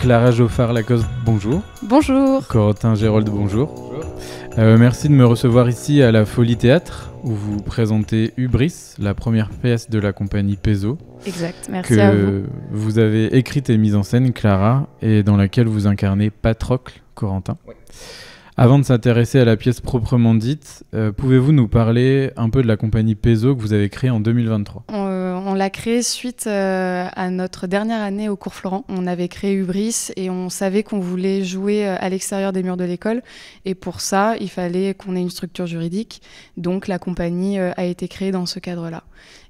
Clara Joffard-Lacoste, bonjour. Bonjour. Corentin Gérold, bonjour. Bonjour. Merci de me recevoir ici à la Folie Théâtre, où vous présentez Hubris, la première pièce de la compagnie Pezzo. Exact, merci à vous. Que vous avez écrite et mise en scène, Clara, et dans laquelle vous incarnez Patrocle, Corentin. Ouais. Avant de s'intéresser à la pièce proprement dite, pouvez-vous nous parler un peu de la compagnie Pezzo que vous avez créée en 2023 ? On l'a créée suite à notre dernière année au cours Florent. On avait créé Hubris et on savait qu'on voulait jouer à l'extérieur des murs de l'école. Et pour ça, il fallait qu'on ait une structure juridique. Donc la compagnie a été créée dans ce cadre-là.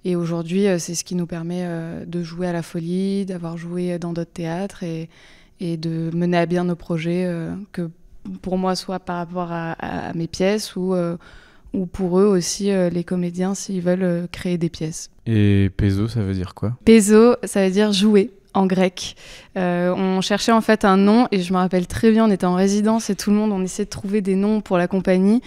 Et aujourd'hui, c'est ce qui nous permet de jouer à la Folie, d'avoir joué dans d'autres théâtres et de mener à bien nos projets que pour moi, soit par rapport à mes pièces ou pour eux aussi, les comédiens, s'ils veulent créer des pièces. Et Pezzo, ça veut dire quoi ? Pezzo, ça veut dire jouer en grec. On cherchait en fait un nom et je me rappelle très bien, on était en résidence et tout le monde, on essayait de trouver des noms pour la compagnie.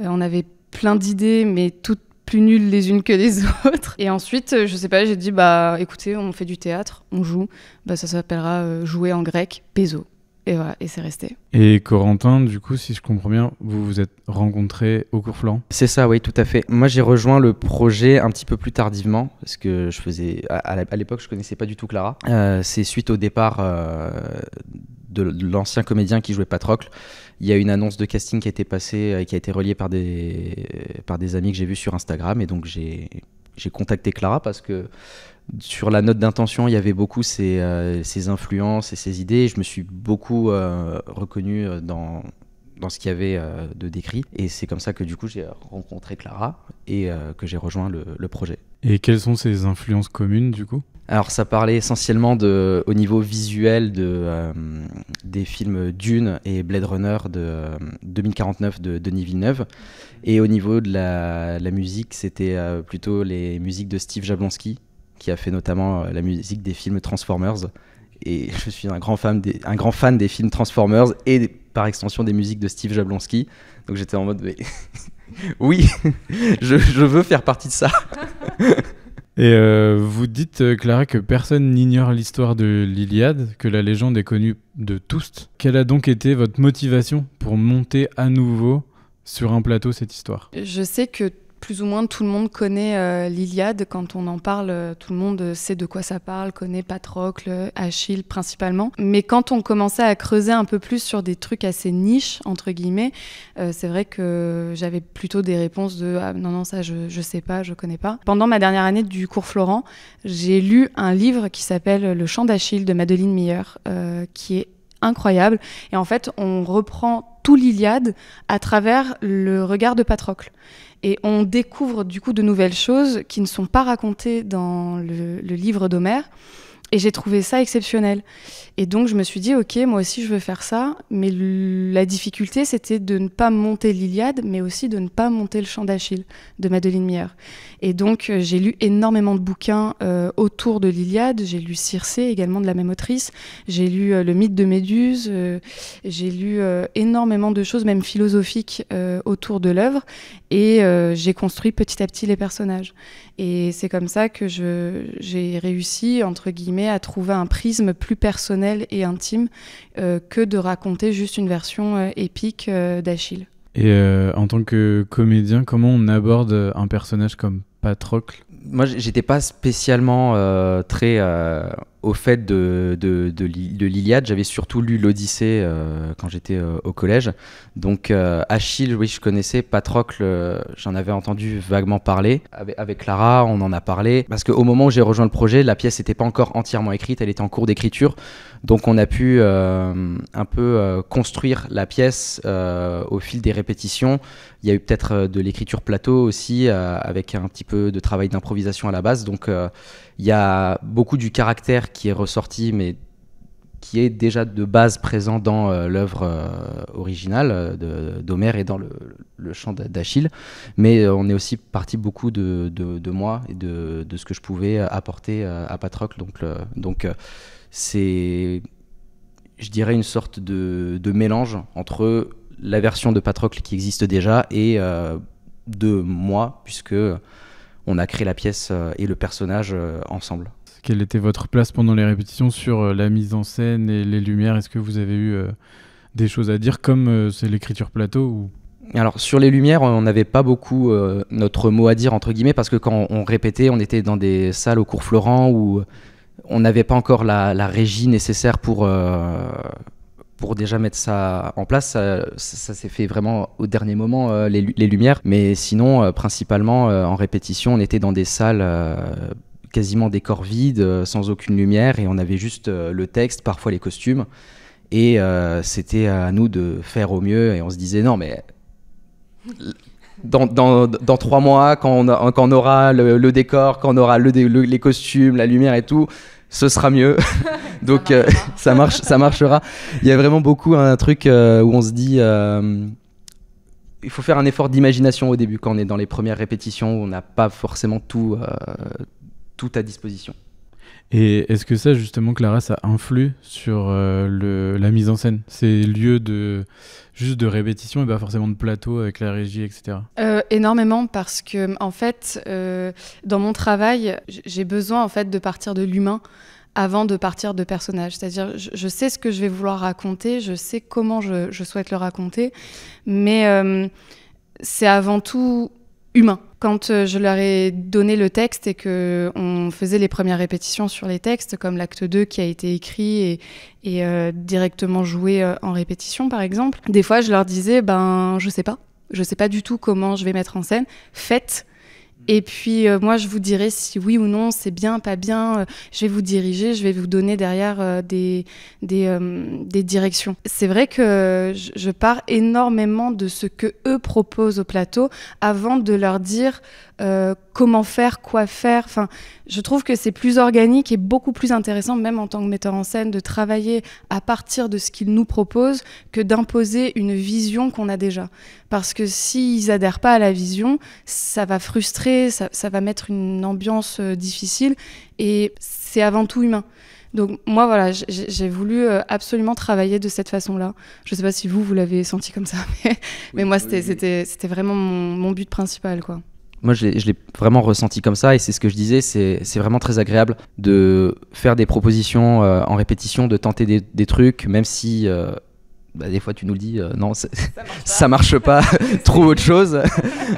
On avait plein d'idées, mais toutes plus nulles les unes que les autres. Et ensuite, je sais pas, j'ai dit, écoutez, on fait du théâtre, on joue, ça s'appellera jouer en grec, Pezzo. Et voilà, et c'est resté. Et Corentin, du coup, si je comprends bien, vous vous êtes rencontrés au cours Florent ? C'est ça, oui, tout à fait. Moi, j'ai rejoint le projet un petit peu plus tardivement, parce que je faisais, à l'époque, je connaissais pas du tout Clara. C'est suite au départ de l'ancien comédien qui jouait Patrocle. Il y a une annonce de casting qui a été passée et qui a été reliée par des amis que j'ai vus sur Instagram. Et donc, j'ai contacté Clara parce que sur la note d'intention, il y avait beaucoup ses influences et ses idées. Je me suis beaucoup reconnu dans ce qu'il y avait de décrit. Et c'est comme ça que du coup, j'ai rencontré Clara et que j'ai rejoint le projet. Et quelles sont ces influences communes du coup ? Alors ça parlait essentiellement au niveau visuel des films Dune et Blade Runner de 2049 de Denis Villeneuve. Et au niveau de la musique, c'était plutôt les musiques de Steve Jablonsky, qui a fait notamment la musique des films Transformers. Et je suis un grand fan des films Transformers et par extension des musiques de Steve Jablonsky. Donc j'étais en mode, mais oui, je veux faire partie de ça. Et vous dites, Clara, que personne n'ignore l'histoire de l'Iliade, que la légende est connue de tous. Quelle a donc été votre motivation pour monter à nouveau sur un plateau cette histoire ? Je sais que plus ou moins tout le monde connaît l'Iliade. Quand on en parle, tout le monde sait de quoi ça parle, connaît Patrocle, Achille principalement. Mais quand on commençait à creuser un peu plus sur des trucs assez niches, entre guillemets, c'est vrai que j'avais plutôt des réponses de « Ah non, ça je sais pas, je connais pas ». Pendant ma dernière année du cours Florent, j'ai lu un livre qui s'appelle « Le chant d'Achille » de Madeleine Miller, qui est incroyable. Et en fait, on reprend tout l'Iliade à travers le regard de Patrocle. Et on découvre du coup de nouvelles choses qui ne sont pas racontées dans le livre d'Homère. Et j'ai trouvé ça exceptionnel. Et donc je me suis dit, ok, moi aussi je veux faire ça. Mais la difficulté, c'était de ne pas monter l'Iliade, mais aussi de ne pas monter le chant d'Achille de Madeleine Miller. Et donc j'ai lu énormément de bouquins autour de l'Iliade. J'ai lu Circé, également de la même autrice. J'ai lu Le mythe de Méduse. J'ai lu énormément de choses, même philosophiques, autour de l'œuvre. Et j'ai construit petit à petit les personnages. Et c'est comme ça que j'ai réussi, entre guillemets, à trouver un prisme plus personnel et intime que de raconter juste une version épique d'Achille. Et en tant que comédien, comment on aborde un personnage comme Patrocle ? Moi, j'étais pas spécialement très au fait de l'Iliade. J'avais surtout lu l'Odyssée quand j'étais au collège. Donc Achille, oui, je connaissais. Patrocle, j'en avais entendu vaguement parler. Avec Clara, on en a parlé. Parce qu'au moment où j'ai rejoint le projet, la pièce n'était pas encore entièrement écrite. Elle était en cours d'écriture. Donc on a pu un peu construire la pièce au fil des répétitions. Il y a eu peut-être de l'écriture plateau aussi, avec un petit peu de travail d'improvisation à la base. Donc il y a beaucoup du caractère qui est ressorti, mais qui est déjà de base présent dans l'œuvre originale d'Homère et dans le chant d'Achille. Mais on est aussi parti beaucoup de moi et de ce que je pouvais apporter à Patrocle. Donc c'est, je dirais, une sorte de mélange entre la version de Patrocle qui existe déjà et de moi, puisque on a créé la pièce et le personnage ensemble. Quelle était votre place pendant les répétitions sur la mise en scène et les lumières? Est-ce que vous avez eu des choses à dire comme c'est l'écriture plateau ou... Alors sur les lumières, on n'avait pas beaucoup notre mot à dire entre guillemets parce que quand on répétait, on était dans des salles au cours Florent où on n'avait pas encore la régie nécessaire pour déjà mettre ça en place. Ça s'est fait vraiment au dernier moment, les lumières. Mais sinon, principalement en répétition, on était dans des salles quasiment des corps vides, sans aucune lumière, et on avait juste le texte, parfois les costumes. Et c'était à nous de faire au mieux, et on se disait non mais dans 3 mois, quand on aura le décor, quand on aura les costumes, la lumière et tout, ce sera mieux. Donc ça marchera. Il y a vraiment beaucoup un truc où on se dit il faut faire un effort d'imagination au début quand on est dans les premières répétitions où on n'a pas forcément tout à disposition. Et est-ce que ça, justement, Clara, ça influe sur la mise en scène? Ces lieux juste de répétition et pas forcément de plateau avec la régie, etc. Énormément, parce que en fait, dans mon travail, j'ai besoin en fait de partir de l'humain avant de partir de personnage. C'est-à-dire, je sais ce que je vais vouloir raconter, je sais comment je souhaite le raconter, mais c'est avant tout humain. Quand je leur ai donné le texte et qu'on faisait les premières répétitions sur les textes, comme l'acte 2 qui a été écrit et directement joué en répétition, par exemple, des fois, je leur disais, je sais pas du tout comment je vais mettre en scène, faites. Et puis moi je vous dirai si oui ou non c'est bien, pas bien, je vais vous diriger, je vais vous donner derrière des directions. C'est vrai que je pars énormément de ce que eux proposent au plateau avant de leur dire comment faire, quoi faire. Enfin, je trouve que c'est plus organique et beaucoup plus intéressant, même en tant que metteur en scène, de travailler à partir de ce qu'ils nous proposent que d'imposer une vision qu'on a déjà. Parce que s'ils adhèrent pas à la vision, ça va frustrer, ça va mettre une ambiance difficile et c'est avant tout humain. Donc moi, voilà, j'ai voulu absolument travailler de cette façon-là. Je sais pas si vous l'avez senti comme ça, mais moi, c'était vraiment mon but principal, quoi. Moi, je l'ai vraiment ressenti comme ça, et c'est ce que je disais, c'est vraiment très agréable de faire des propositions en répétition, de tenter des trucs, même si des fois tu nous le dis, non, ça marche pas, trouve autre chose.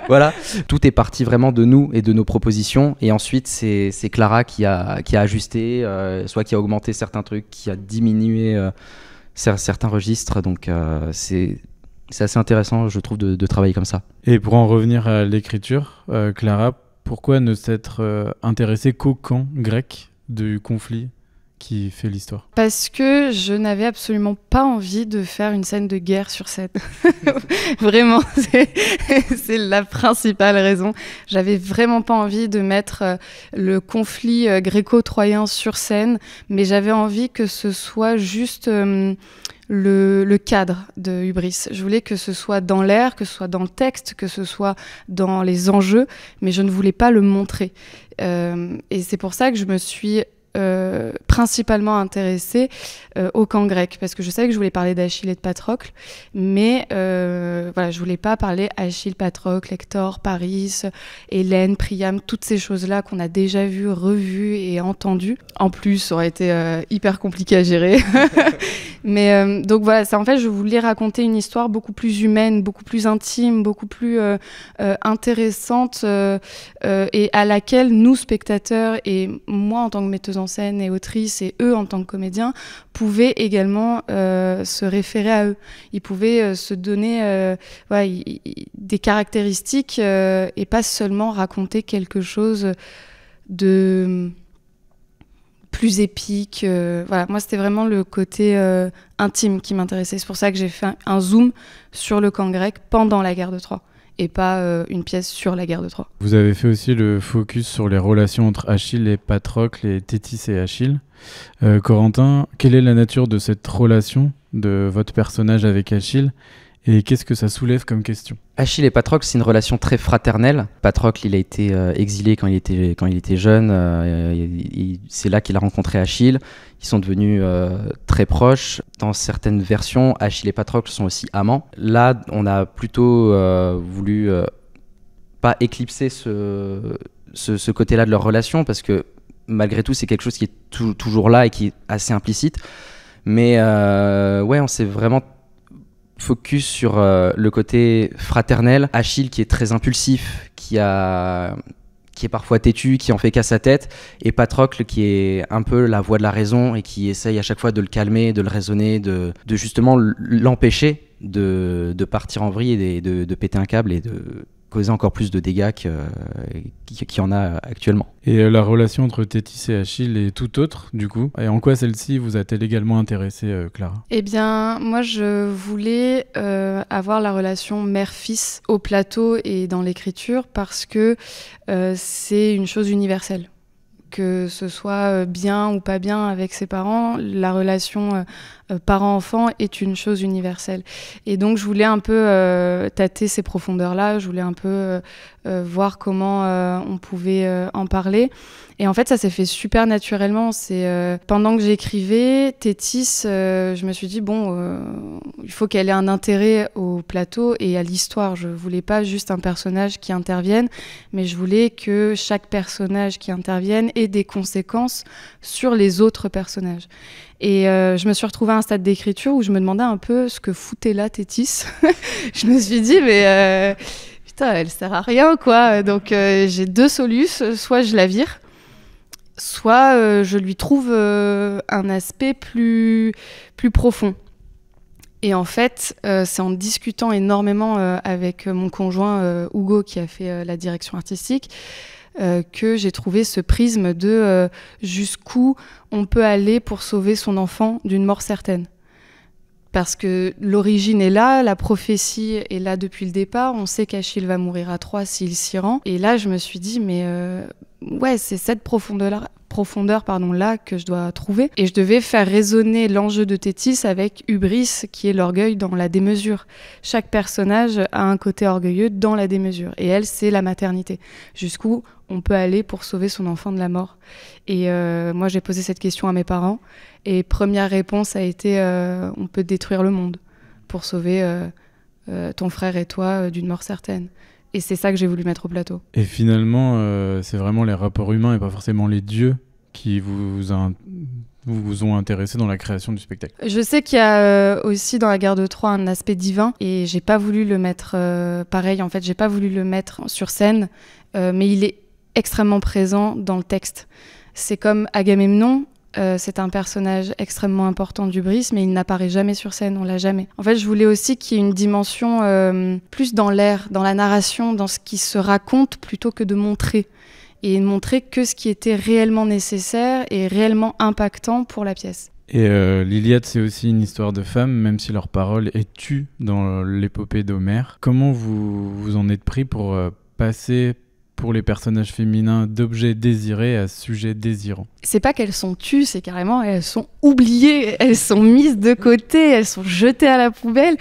Voilà, tout est parti vraiment de nous et de nos propositions, et ensuite c'est Clara qui a ajusté, soit qui a augmenté certains trucs, qui a diminué certains registres, donc c'est assez intéressant, je trouve, de travailler comme ça. Et pour en revenir à l'écriture, Clara, pourquoi ne s'être intéressée qu'au camp grec du conflit qui fait l'histoire? Parce que je n'avais absolument pas envie de faire une scène de guerre sur scène. Vraiment, c'est la principale raison. J'avais vraiment pas envie de mettre le conflit gréco-troyen sur scène, mais j'avais envie que ce soit juste le cadre de Hubris. Je voulais que ce soit dans l'air, que ce soit dans le texte, que ce soit dans les enjeux, mais je ne voulais pas le montrer. Et c'est pour ça que je me suis principalement intéressée au camp grec, parce que je savais que je voulais parler d'Achille et de Patrocle, mais voilà, je voulais pas parler Achille, Patrocle, Hector, Paris, Hélène, Priam, toutes ces choses-là qu'on a déjà vues, revues et entendues. En plus, ça aurait été hyper compliqué à gérer. Mais donc voilà, en fait, je voulais raconter une histoire beaucoup plus humaine, beaucoup plus intime, beaucoup plus intéressante et à laquelle nous, spectateurs, et moi en tant que metteuse en scène et autrice, et eux en tant que comédiens, pouvaient également se référer à eux. Ils pouvaient se donner des caractéristiques et pas seulement raconter quelque chose de plus épique. Voilà. Moi, c'était vraiment le côté intime qui m'intéressait. C'est pour ça que j'ai fait un zoom sur le camp grec pendant la guerre de Troie, et pas une pièce sur la guerre de Troie. Vous avez fait aussi le focus sur les relations entre Achille et Patrocle et Thétis et Achille. Corentin, quelle est la nature de cette relation de votre personnage avec Achille et qu'est-ce que ça soulève comme question? Achille et Patrocle, c'est une relation très fraternelle. Patrocle, il a été exilé quand il était jeune. C'est là qu'il a rencontré Achille. Ils sont devenus très proches. Dans certaines versions, Achille et Patrocle sont aussi amants. Là, on a plutôt voulu pas éclipser ce côté-là de leur relation, parce que malgré tout, c'est quelque chose qui est toujours là et qui est assez implicite. Mais ouais, on s'est vraiment focus sur le côté fraternel. Achille qui est très impulsif, qui est parfois têtu, qui en fait qu'à sa tête, et Patrocle qui est un peu la voix de la raison et qui essaye à chaque fois de le calmer, de le raisonner, de justement l'empêcher de partir en vrille et de péter un câble et de causer encore plus de dégâts qu'il y en a actuellement. Et la relation entre Thétis et Achille est tout autre, du coup. Et en quoi celle-ci vous a-t-elle également intéressée, Clara ? Eh bien, moi, je voulais avoir la relation mère-fils au plateau et dans l'écriture parce que c'est une chose universelle. Que ce soit bien ou pas bien avec ses parents, la relation parent-enfant est une chose universelle. Et donc, je voulais un peu tâter ces profondeurs-là, je voulais un peu voir comment on pouvait en parler. Et en fait, ça s'est fait super naturellement. C'est pendant que j'écrivais Thétis, je me suis dit il faut qu'elle ait un intérêt au plateau et à l'histoire. Je voulais pas juste un personnage qui intervienne, mais je voulais que chaque personnage qui intervienne ait des conséquences sur les autres personnages. Et je me suis retrouvée à un stade d'écriture où je me demandais un peu ce que foutait là Thétis. Je me suis dit putain, elle sert à rien quoi. Donc j'ai deux solutions, soit je la vire, soit je lui trouve un aspect plus profond. Et en fait, c'est en discutant énormément avec mon conjoint Hugo, qui a fait la direction artistique, que j'ai trouvé ce prisme de jusqu'où on peut aller pour sauver son enfant d'une mort certaine. Parce que l'origine est là, la prophétie est là depuis le départ, on sait qu'Achille va mourir à Troie s'il s'y rend. Et là, je me suis dit, ouais, c'est cette profondeur là que je dois trouver. Et je devais faire résonner l'enjeu de Thétis avec Hubris, qui est l'orgueil dans la démesure. Chaque personnage a un côté orgueilleux dans la démesure. Et elle, c'est la maternité. Jusqu'où on peut aller pour sauver son enfant de la mort. Et moi, j'ai posé cette question à mes parents. Et première réponse a été on peut détruire le monde pour sauver ton frère et toi d'une mort certaine. Et c'est ça que j'ai voulu mettre au plateau. Et finalement, c'est vraiment les rapports humains et pas forcément les dieux qui vous ont intéressé dans la création du spectacle. Je sais qu'il y a aussi dans la guerre de Troie un aspect divin et j'ai pas voulu le mettre pareil. En fait, j'ai pas voulu le mettre sur scène, mais il est extrêmement présent dans le texte. C'est comme Agamemnon. C'est un personnage extrêmement important d'Hubris, mais il n'apparaît jamais sur scène, on l'a jamais. En fait, je voulais aussi qu'il y ait une dimension plus dans l'air, dans la narration, dans ce qui se raconte, plutôt que de montrer. Et de montrer que ce qui était réellement nécessaire et réellement impactant pour la pièce. Et l'Iliade, c'est aussi une histoire de femmes, même si leur parole est tue dans l'épopée d'Homère. Comment vous en êtes pris pour passer pour les personnages féminins d'objets désirés à sujets désirants? C'est pas qu'elles sont tues, c'est carrément elles sont oubliées, elles sont mises de côté, elles sont jetées à la poubelle.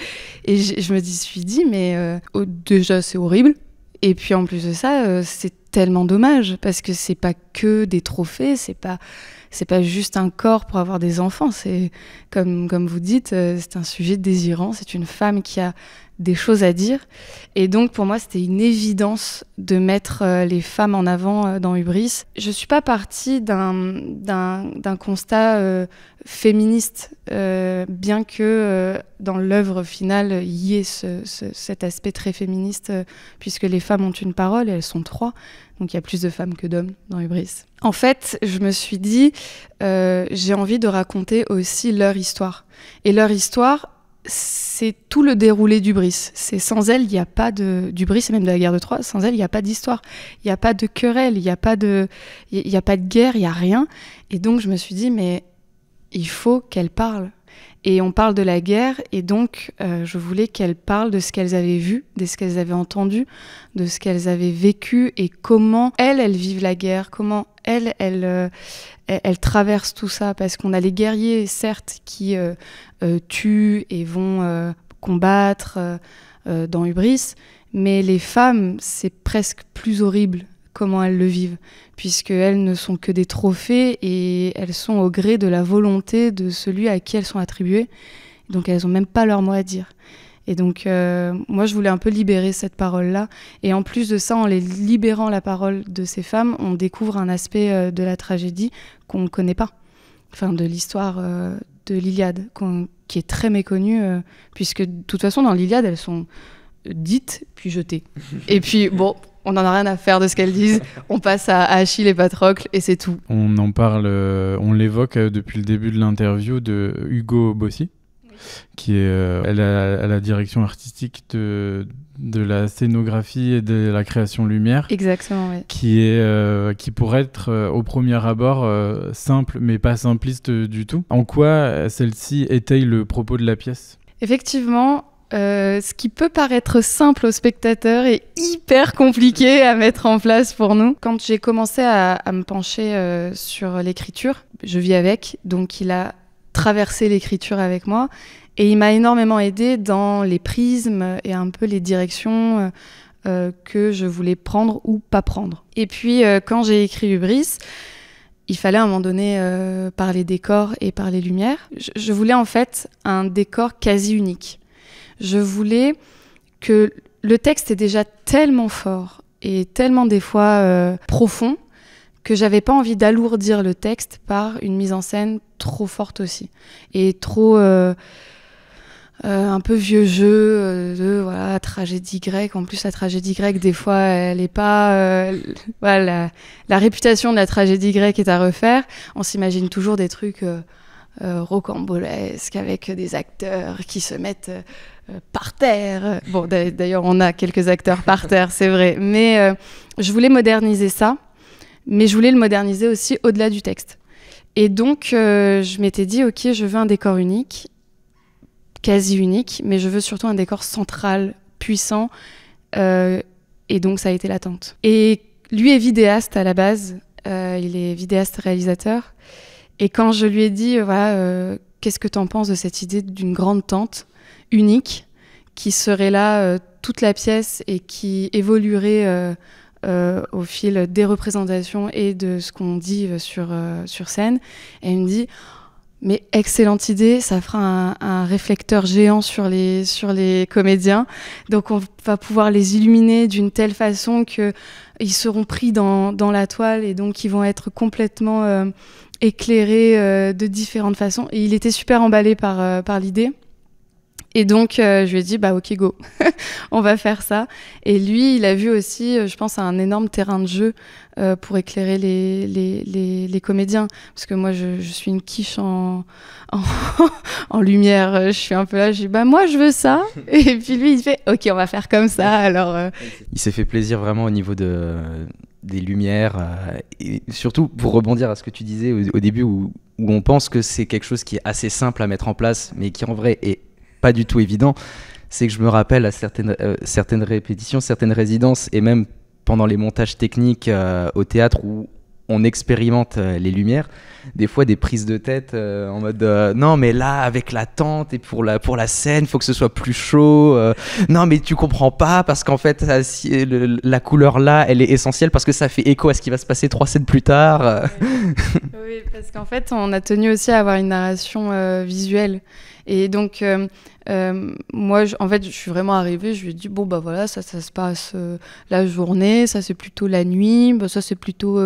Et je me suis dit, mais déjà c'est horrible. Et puis en plus de ça, c'est tellement dommage parce que c'est pas que des trophées, c'est pas juste un corps pour avoir des enfants. C'est comme vous dites, c'est un sujet désirant. C'est une femme qui a des choses à dire. Et donc, pour moi, c'était une évidence de mettre les femmes en avant dans Hubris. Je ne suis pas partie d'un constat féministe, bien que dans l'œuvre finale, il y ait cet aspect très féministe, puisque les femmes ont une parole et elles sont 3. Donc, il y a plus de femmes que d'hommes dans Hubris. En fait, je me suis dit, j'ai envie de raconter aussi leur histoire. Et leur histoire, c'est tout le déroulé d'Hubris. C'est sans elle, il n'y a pas d'Hubris et même de la guerre de Troie. Sans elle, il n'y a pas d'histoire. Il n'y a pas de querelle, il n'y a pas de guerre, il n'y a rien. Et donc, je me suis dit, mais il faut qu'elle parle. Et on parle de la guerre, et donc je voulais qu'elles parlent de ce qu'elles avaient vu, de ce qu'elles avaient entendu, de ce qu'elles avaient vécu, et comment elles vivent la guerre, comment elles traversent tout ça. Parce qu'on a les guerriers, certes, qui tuent et vont combattre dans Hubris, mais les femmes, c'est presque plus horrible comment elles le vivent, puisqu'elles ne sont que des trophées et elles sont au gré de la volonté de celui à qui elles sont attribuées. Donc elles n'ont même pas leur mot à dire. Et donc, moi, je voulais un peu libérer cette parole-là. Et en plus de ça, en les libérant la parole de ces femmes, on découvre un aspect de la tragédie qu'on ne connaît pas. Enfin, de l'histoire de l'Iliade, qui est très méconnue, puisque de toute façon, dans l'Iliade, elles sont dites, puis jetées. Et puis, bon, on n'en a rien à faire de ce qu'elles disent. On passe à Achille et Patrocle, et c'est tout. On en parle, on l'évoque depuis le début de l'interview de Hugo Bossy, qui est à la direction artistique de la scénographie et de la création lumière. Exactement, oui. Qui pourrait être au premier abord simple, mais pas simpliste du tout. En quoi celle-ci étaye le propos de la pièce ? Effectivement, ce qui peut paraître simple au spectateur est hyper compliqué à mettre en place pour nous. Quand j'ai commencé à me pencher sur l'écriture, je vis avec, donc il a traversé l'écriture avec moi et il m'a énormément aidé dans les prismes et un peu les directions que je voulais prendre ou pas prendre. Et puis quand j'ai écrit Hubris, il fallait à un moment donné parler décor et parler lumière. Je voulais en fait un décor quasi unique. Je voulais que le texte est déjà tellement fort et tellement des fois profond que j'avais pas envie d'alourdir le texte par une mise en scène trop forte aussi et trop un peu vieux jeu de voilà, tragédie grecque. En plus, la tragédie grecque, des fois, elle est pas voilà, la réputation de la tragédie grecque est à refaire. On s'imagine toujours des trucs rocambolesques avec des acteurs qui se mettent par terre. Bon, d'ailleurs, on a quelques acteurs par terre, c'est vrai. Mais je voulais moderniser ça, mais je voulais le moderniser aussi au-delà du texte. Et donc, je m'étais dit, ok, je veux un décor unique, quasi unique, mais je veux surtout un décor central, puissant. Et donc, ça a été l'attente. Et lui est vidéaste à la base. Il est vidéaste-réalisateur. Et quand je lui ai dit, voilà, qu'est-ce que tu en penses de cette idée d'une grande tente unique qui serait là toute la pièce et qui évoluerait au fil des représentations et de ce qu'on dit sur scène. Et il me dit, mais excellente idée, ça fera un réflecteur géant sur les comédiens. Donc on va pouvoir les illuminer d'une telle façon qu'ils seront pris dans la toile et donc ils vont être complètement éclairés de différentes façons. Et il était super emballé par l'idée. Et donc, je lui ai dit, bah ok, go, on va faire ça. Et lui, il a vu aussi, je pense, un énorme terrain de jeu pour éclairer les comédiens. Parce que moi, je suis une quiche en lumière. Je suis un peu là, je dis, bah moi, je veux ça. Et puis lui, il fait, ok, on va faire comme ça. Alors, Il s'est fait plaisir vraiment au niveau des lumières. Et surtout, pour rebondir à ce que tu disais au début, où on pense que c'est quelque chose qui est assez simple à mettre en place, mais qui en vrai est pas du tout évident, c'est que je me rappelle à certaines répétitions, certaines résidences et même pendant les montages techniques au théâtre où on expérimente les lumières, des fois des prises de tête en mode non mais là avec la tente et pour la scène faut que ce soit plus chaud, non mais tu comprends pas parce qu'en fait la couleur là elle est essentielle parce que ça fait écho à ce qui va se passer 3 scènes plus tard. Oui, parce qu'en fait on a tenu aussi à avoir une narration visuelle. Et donc, moi, en fait, je suis vraiment arrivée, je lui ai dit, bon, bah voilà, ça se passe la journée, ça c'est plutôt la nuit, bah, ça c'est plutôt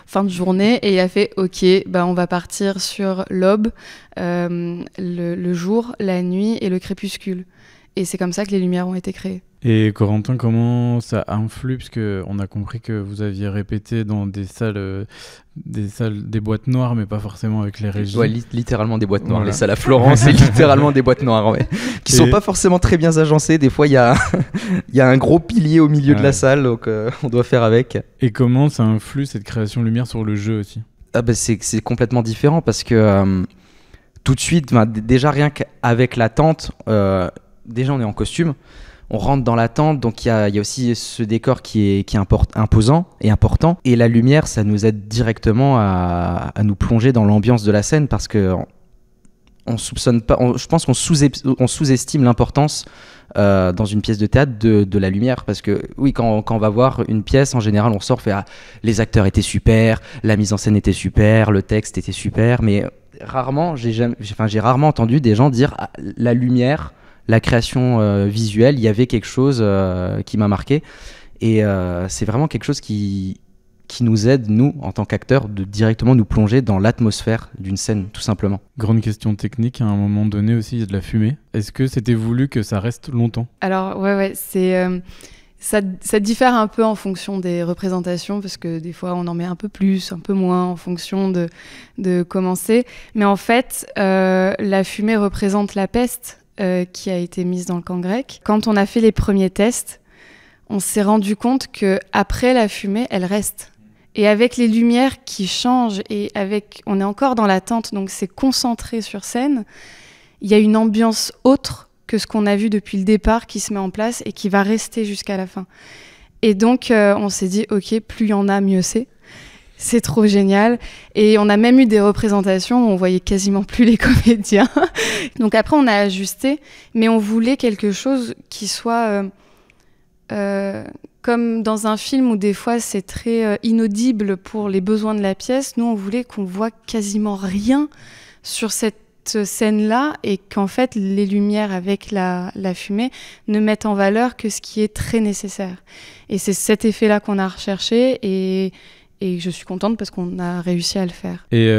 fin de journée. Et il a fait, ok, bah, on va partir sur l'aube, le jour, la nuit et le crépuscule. Et c'est comme ça que les lumières ont été créées. Et Corentin, comment ça influe, parce qu'on a compris que vous aviez répété dans des salles, des boîtes noires, mais pas forcément avec les régies. Ouais, littéralement des boîtes noires. Voilà. Les salles à Florence, c'est littéralement des boîtes noires, ouais. Qui sont pas forcément très bien agencées. Des fois, il y a un gros pilier au milieu de la salle, donc on doit faire avec. Et comment ça influe cette création lumière sur le jeu aussi ? Ah bah c'est complètement différent parce que tout de suite, déjà rien qu'avec la tente, déjà on est en costume. On rentre dans la tente, donc il y a aussi ce décor qui est imposant et important. Et la lumière, ça nous aide directement à nous plonger dans l'ambiance de la scène parce que on soupçonne pas. Je pense qu'on sous-estime l'importance dans une pièce de théâtre de la lumière parce que oui, quand on va voir une pièce, en général, on sort fait les acteurs étaient super, la mise en scène était super, le texte était super, mais rarement, j'ai rarement entendu des gens dire la lumière. la création visuelle, il y avait quelque chose qui m'a marqué. Et c'est vraiment quelque chose qui nous aide, nous, en tant qu'acteurs, de directement nous plonger dans l'atmosphère d'une scène, tout simplement. Grande question technique, à un moment donné aussi, il y a de la fumée. Est-ce que c'était voulu que ça reste longtemps ? Alors, ouais, ça diffère un peu en fonction des représentations, parce que des fois, on en met un peu plus, un peu moins, en fonction de comment c'est. Mais en fait, la fumée représente la peste qui a été mise dans le camp grec. Quand on a fait les premiers tests, on s'est rendu compte qu'après la fumée, elle reste. Et avec les lumières qui changent, on est encore dans l'attente, donc c'est concentré sur scène, il y a une ambiance autre que ce qu'on a vu depuis le départ qui se met en place et qui va rester jusqu'à la fin. Et donc, on s'est dit, ok, plus il y en a, mieux c'est. C'est trop génial. Et on a même eu des représentations où on voyait quasiment plus les comédiens. Donc après, on a ajusté, mais on voulait quelque chose qui soit... comme dans un film où des fois c'est très inaudible pour les besoins de la pièce, nous on voulait qu'on voit quasiment rien sur cette scène-là et qu'en fait les lumières avec la fumée ne mettent en valeur que ce qui est très nécessaire. Et c'est cet effet-là qu'on a recherché et je suis contente parce qu'on a réussi à le faire. Et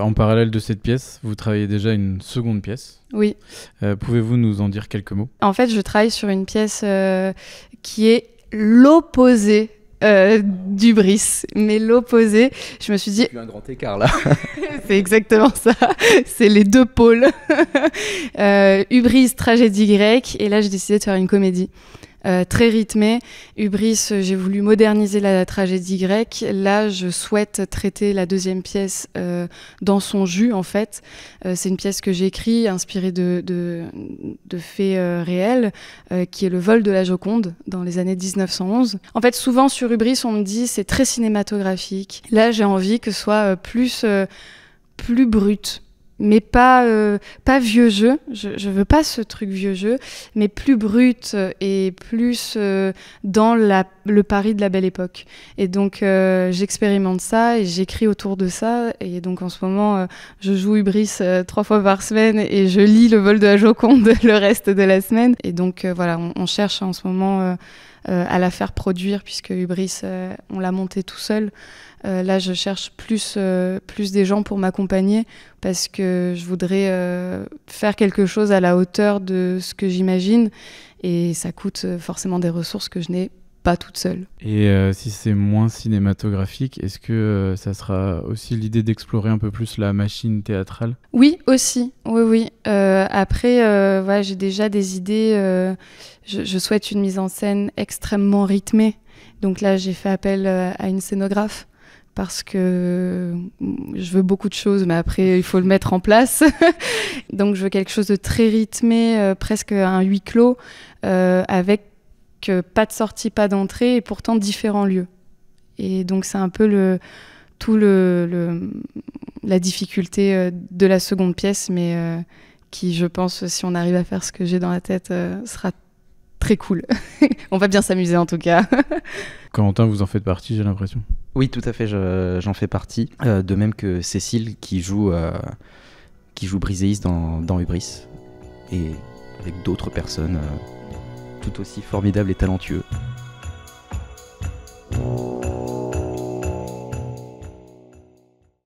en parallèle de cette pièce, vous travaillez déjà une seconde pièce. Oui. Pouvez-vous nous en dire quelques mots ? En fait, je travaille sur une pièce qui est l'opposé d'Hubris, mais l'opposé. Je me suis dit... Il y a un grand écart là. C'est exactement ça, c'est les deux pôles. Hubris, tragédie grecque, et là j'ai décidé de faire une comédie. Très rythmée. Hubris, j'ai voulu moderniser la tragédie grecque. Là, je souhaite traiter la deuxième pièce dans son jus, en fait. C'est une pièce que j'ai écrite, inspirée de faits réels, qui est le vol de la Joconde dans les années 1911. En fait, souvent sur Hubris, on me dit c'est très cinématographique. Là, j'ai envie que ce soit plus brut. Mais pas vieux jeu, je veux pas ce truc vieux jeu, mais plus brut et plus dans le Paris de la Belle Époque. Et donc j'expérimente ça et j'écris autour de ça. Et donc en ce moment, je joue Hubris 3 fois par semaine et je lis Le vol de la Joconde le reste de la semaine. Et donc voilà, on cherche en ce moment à la faire produire puisque Hubris, on l'a monté tout seul. Là, je cherche plus des gens pour m'accompagner parce que je voudrais faire quelque chose à la hauteur de ce que j'imagine et ça coûte forcément des ressources que je n'ai pas toute seule. Et si c'est moins cinématographique, est-ce que ça sera aussi l'idée d'explorer un peu plus la machine théâtrale ? Oui, aussi. Oui. Après, voilà, j'ai déjà des idées. Je souhaite une mise en scène extrêmement rythmée. Donc là, j'ai fait appel à une scénographe. Parce que je veux beaucoup de choses, mais après, il faut le mettre en place. Donc, je veux quelque chose de très rythmé, presque un huis clos, avec pas de sortie, pas d'entrée, et pourtant différents lieux. Et donc, c'est un peu la difficulté de la seconde pièce, mais qui, je pense, si on arrive à faire ce que j'ai dans la tête, sera très cool. On va bien s'amuser, en tout cas. Corentin, vous en faites partie, j'ai l'impression. Oui, tout à fait, j'en fais partie. De même que Cécile, qui joue Briséis dans Hubris. Et avec d'autres personnes tout aussi formidables et talentueux.